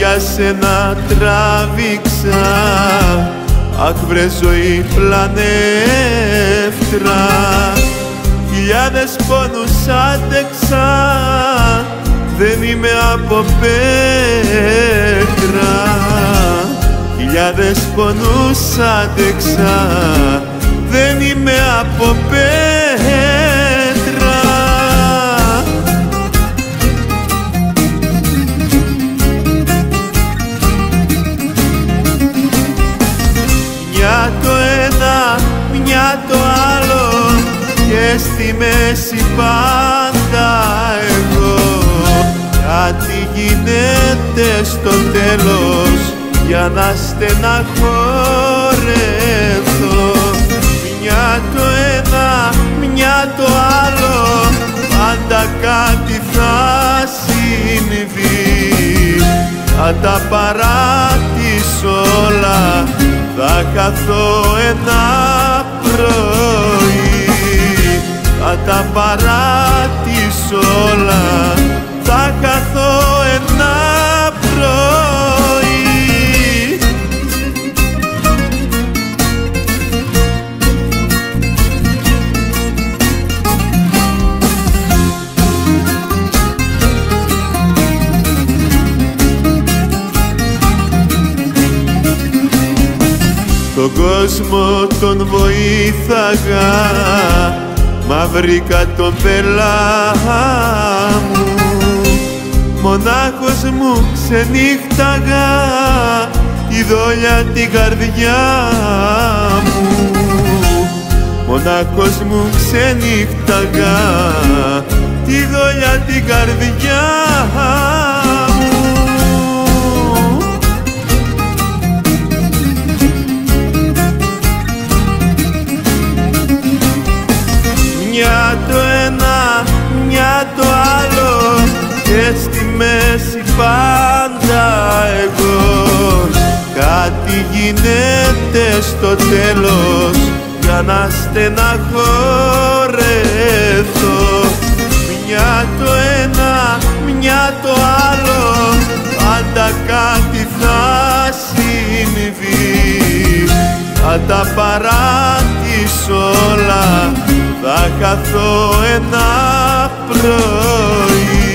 για σένα τράβηξα, αχ βρε ζωή πλανεύτρα. Χιλιάδες πόνους άντεξα, δεν είμαι από πέτρα. Χιλιάδες πόνους άντεξα, δεν είμαι από πέτρα. Μια το ένα, μια το άλλο, και στη μέση πάντα εγώ. Κάτι γίνεται στο τέλος για να στεναχωρεθώ. Μια το ένα, μια το άλλο, πάντα κάτι θα συμβεί. Θα τα παράτησω όλα, θα χαθώ ένα πρωί. Θα τα παράτησω όλα, θα χαθώ ένα πρωί. Τον κόσμο τον βοήθαγα, μα βρήκα τον πελά μου. Μονάχος μου ξενύχταγα, τη δόλια την καρδιά μου. Μονάχος μου ξενύχταγα, τη δόλια την καρδιά μου. Μια το ένα, μια το άλλο, και στη μέση πάντα εγώ. Κάτι γίνεται στο τέλος για να στεναχωρεθώ. Μια το ένα, μια το άλλο, πάντα κάτι θα συμβεί. Θα τα παράτησω όλα, θα χαθώ ένα πρωί.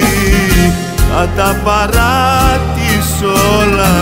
Θα τα παράτησω όλα,